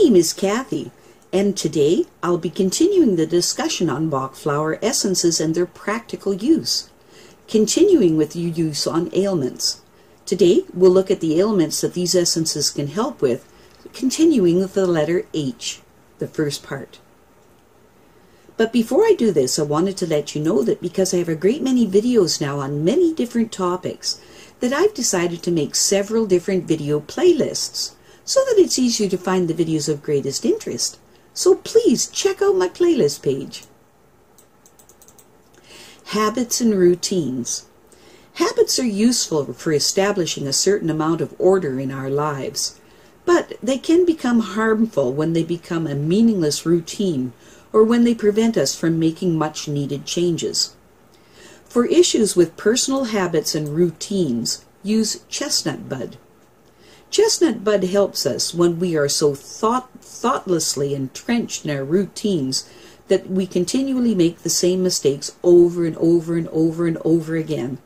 name is Kathy, and today I'll be continuing the discussion on Bach Flower Essences and their practical use, continuing with your use on ailments. Today we'll look at the ailments that these essences can help with, continuing with the letter H, the first part. But before I do this, I wanted to let you know that because I have a great many videos now on many different topics, that I've decided to make several different video playlists so that it's easier to find the videos of greatest interest. So please check out my playlist page. Habits and routines. Habits are useful for establishing a certain amount of order in our lives, but they can become harmful when they become a meaningless routine or when they prevent us from making much needed changes. For issues with personal habits and routines, use chestnut bud. Chestnut bud helps us when we are so thoughtlessly entrenched in our routines that we continually make the same mistakes over and over and over and over again.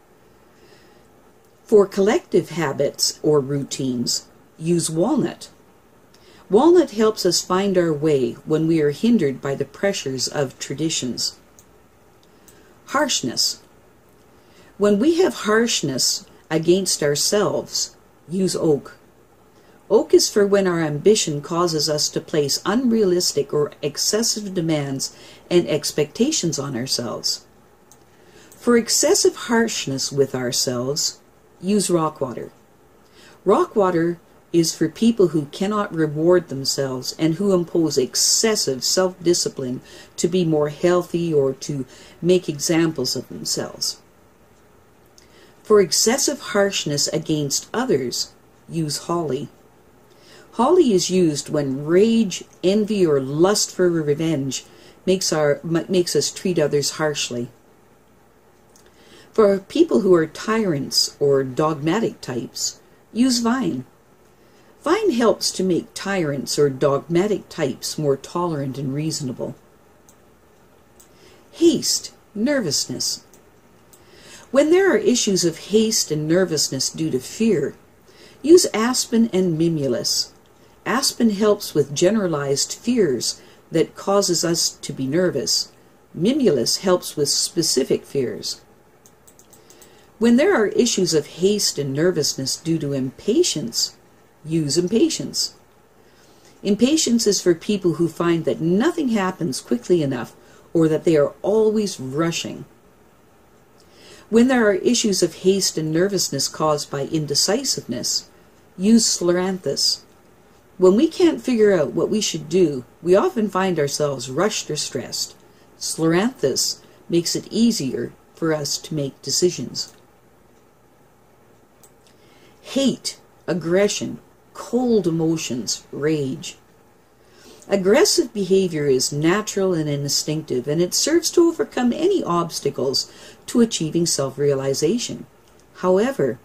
For collective habits or routines, use walnut. Walnut helps us find our way when we are hindered by the pressures of traditions. Harshness. When we have harshness against ourselves, use oak. Oak is for when our ambition causes us to place unrealistic or excessive demands and expectations on ourselves. For excessive harshness with ourselves, use rock water. Rock water is for people who cannot reward themselves and who impose excessive self-discipline to be more healthy or to make examples of themselves. For excessive harshness against others, use holly. Holly is used when rage, envy, or lust for revenge makes us treat others harshly. For people who are tyrants or dogmatic types, use vine. Vine helps to make tyrants or dogmatic types more tolerant and reasonable. Haste, nervousness. When there are issues of haste and nervousness due to fear, use aspen and mimulus. Aspen helps with generalized fears that causes us to be nervous. Mimulus helps with specific fears. When there are issues of haste and nervousness due to impatience, use impatience. Impatience is for people who find that nothing happens quickly enough or that they are always rushing. When there are issues of haste and nervousness caused by indecisiveness, use scleranthus. When we can't figure out what we should do, we often find ourselves rushed or stressed. Scleranthus makes it easier for us to make decisions. Hate, aggression, cold emotions, rage. Aggressive behavior is natural and instinctive, and it serves to overcome any obstacles to achieving self-realization. However,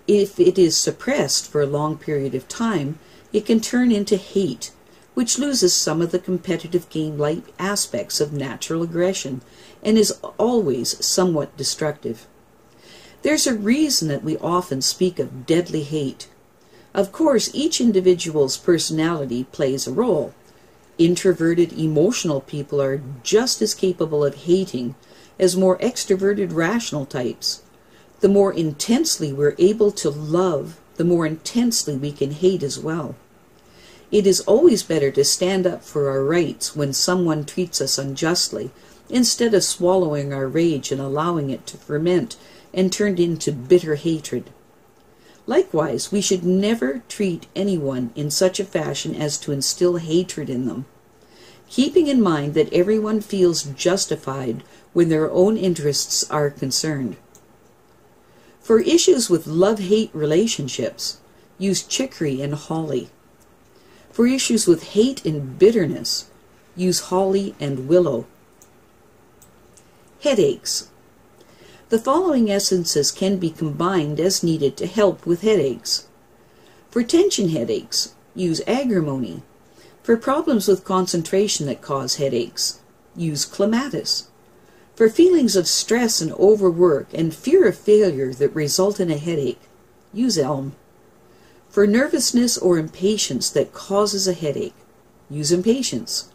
if it is suppressed for a long period of time, it can turn into hate, which loses some of the competitive game-like aspects of natural aggression and is always somewhat destructive. There's a reason that we often speak of deadly hate. Of course, each individual's personality plays a role. Introverted, emotional people are just as capable of hating as more extroverted, rational types. The more intensely we're able to love, the more intensely we can hate as well. It is always better to stand up for our rights when someone treats us unjustly, instead of swallowing our rage and allowing it to ferment and turn into bitter hatred. Likewise, we should never treat anyone in such a fashion as to instill hatred in them, keeping in mind that everyone feels justified when their own interests are concerned. For issues with love-hate relationships, use chicory and holly. For issues with hate and bitterness, use holly and willow. Headaches. The following essences can be combined as needed to help with headaches. For tension headaches, use agrimony. For problems with concentration that cause headaches, use clematis. For feelings of stress and overwork and fear of failure that result in a headache, use elm. For nervousness or impatience that causes a headache, use impatience.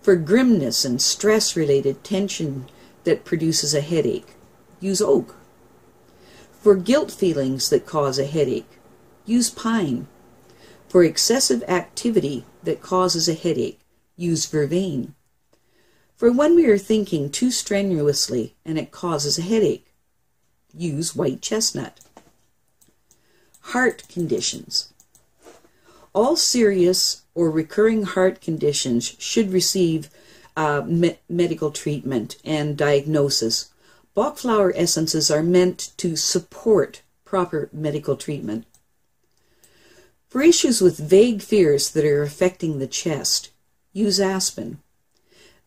For grimness and stress-related tension that produces a headache, use oak. For guilt feelings that cause a headache, use pine. For excessive activity that causes a headache, use vervain. For when we are thinking too strenuously and it causes a headache, use white chestnut. Heart conditions. All serious or recurring heart conditions should receive medical treatment and diagnosis. Bach Flower Essences are meant to support proper medical treatment. For issues with vague fears that are affecting the chest, use aspen.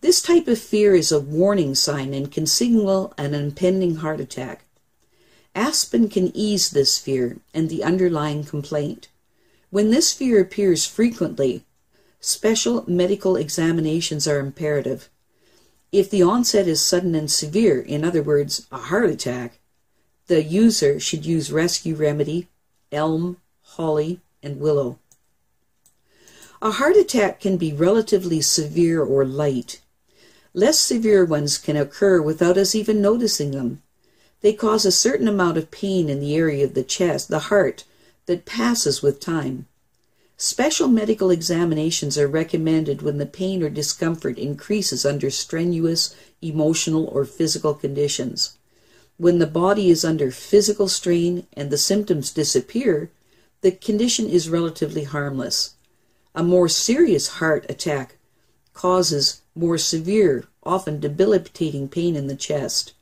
This type of fear is a warning sign and can signal an impending heart attack. Aspen can ease this fear and the underlying complaint. When this fear appears frequently, special medical examinations are imperative. If the onset is sudden and severe, in other words, a heart attack, the user should use rescue remedy, elm, holly, and willow. A heart attack can be relatively severe or light. Less severe ones can occur without us even noticing them. They cause a certain amount of pain in the area of the chest, the heart, that passes with time. Special medical examinations are recommended when the pain or discomfort increases under strenuous emotional or physical conditions. When the body is under physical strain and the symptoms disappear, the condition is relatively harmless. A more serious heart attack causes more severe, often debilitating pain in the chest.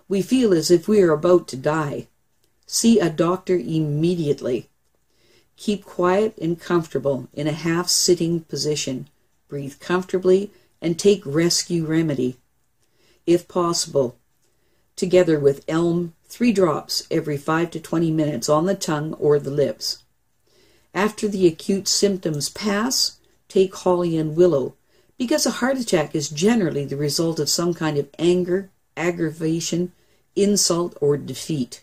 We feel as if we are about to die. See a doctor immediately. Keep quiet and comfortable in a half-sitting position. Breathe comfortably and take rescue remedy. If possible, together with elm, 3 drops every 5 to 20 minutes on the tongue or the lips. After the acute symptoms pass, take holly and willow, because a heart attack is generally the result of some kind of anger, aggravation, insult, or defeat.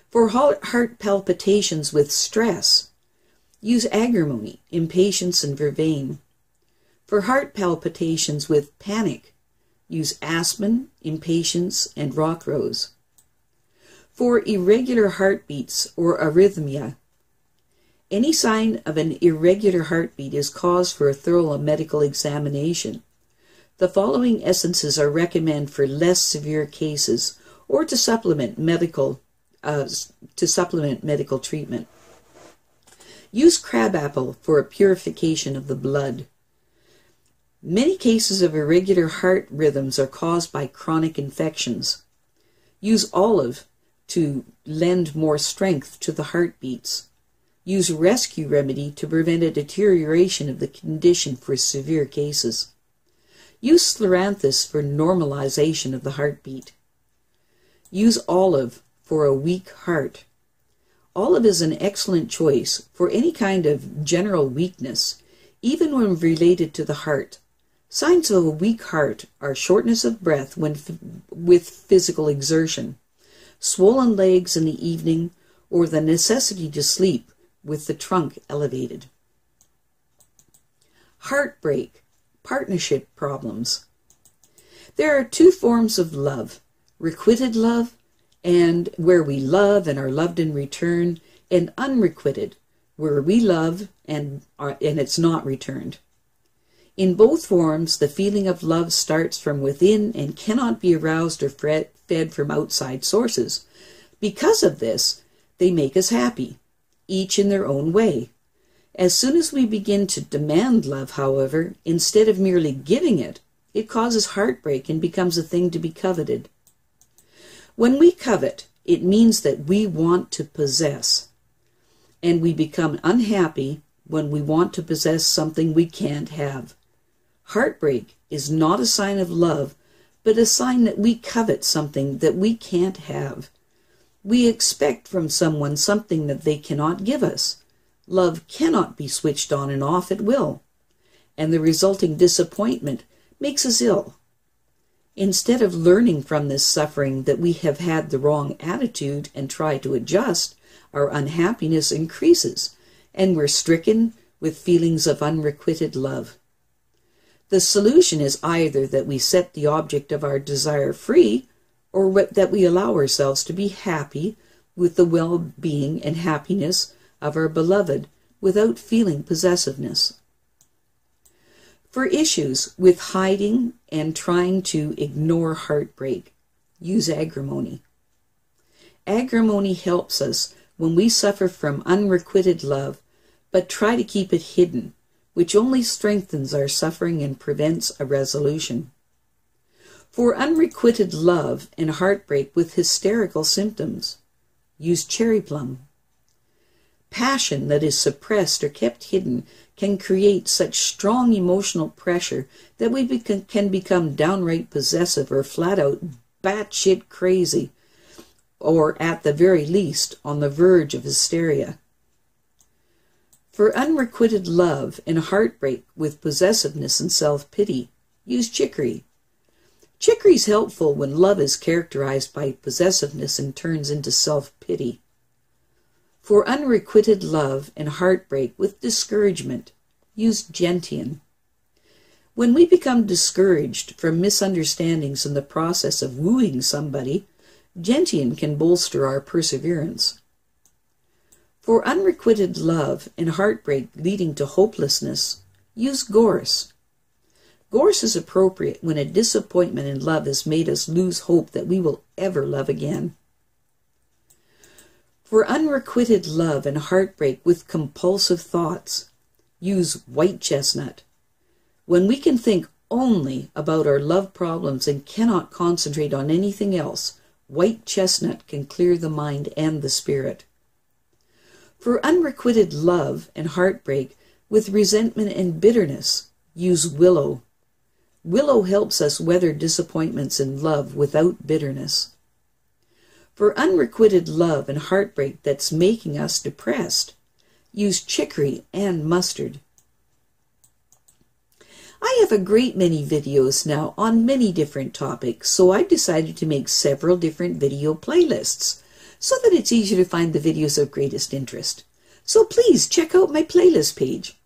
For heart palpitations with stress, use agrimony, impatience, and vervain. For heart palpitations with panic, use aspen, impatience, and rock rose. For irregular heartbeats or arrhythmia, any sign of an irregular heartbeat is cause for a thorough medical examination. The following essences are recommended for less severe cases or to supplement medical treatment. Use crabapple for a purification of the blood. Many cases of irregular heart rhythms are caused by chronic infections. Use olive to lend more strength to the heartbeats. Use rescue remedy to prevent a deterioration of the condition for severe cases. Use scleranthus for normalization of the heartbeat. Use olive for a weak heart. Olive is an excellent choice for any kind of general weakness, even when related to the heart. Signs of a weak heart are shortness of breath with physical exertion, swollen legs in the evening, or the necessity to sleep with the trunk elevated. Heartbreak, partnership problems. There are 2 forms of love: requited love, and where we love and are loved in return, and unrequited, where we love and it's not returned. In both forms, the feeling of love starts from within and cannot be aroused or fed from outside sources. Because of this, they make us happy, each in their own way. As soon as we begin to demand love, however, instead of merely giving it, it causes heartbreak and becomes a thing to be coveted. When we covet, it means that we want to possess, and we become unhappy when we want to possess something we can't have. Heartbreak is not a sign of love, but a sign that we covet something that we can't have. We expect from someone something that they cannot give us. Love cannot be switched on and off at will, and the resulting disappointment makes us ill. Instead of learning from this suffering that we have had the wrong attitude and try to adjust, our unhappiness increases, and we're stricken with feelings of unrequited love. The solution is either that we set the object of our desire free, or that we allow ourselves to be happy with the well-being and happiness of our beloved without feeling possessiveness. For issues with hiding and trying to ignore heartbreak, use agrimony. Agrimony helps us when we suffer from unrequited love, but try to keep it hidden, which only strengthens our suffering and prevents a resolution. For unrequited love and heartbreak with hysterical symptoms, use cherry plum. Passion that is suppressed or kept hidden can create such strong emotional pressure that we can become downright possessive or flat out batshit crazy, or at the very least on the verge of hysteria. For unrequited love and heartbreak with possessiveness and self-pity, use chicory. Chicory is helpful when love is characterized by possessiveness and turns into self-pity. For unrequited love and heartbreak with discouragement, use gentian. When we become discouraged from misunderstandings in the process of wooing somebody, gentian can bolster our perseverance. For unrequited love and heartbreak leading to hopelessness, use gorse. Gorse is appropriate when a disappointment in love has made us lose hope that we will ever love again. For unrequited love and heartbreak with compulsive thoughts, use white chestnut. When we can think only about our love problems and cannot concentrate on anything else, white chestnut can clear the mind and the spirit. For unrequited love and heartbreak with resentment and bitterness, use willow. Willow helps us weather disappointments in love without bitterness. For unrequited love and heartbreak that's making us depressed, use chicory and mustard. I have a great many videos now on many different topics, so I've decided to make several different video playlists so that it's easier to find the videos of greatest interest. So please check out my playlist page.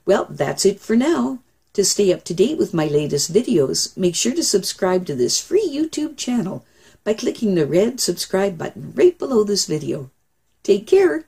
Well, that's it for now. To stay up to date with my latest videos, make sure to subscribe to this free YouTube channel by clicking the red subscribe button right below this video. Take care.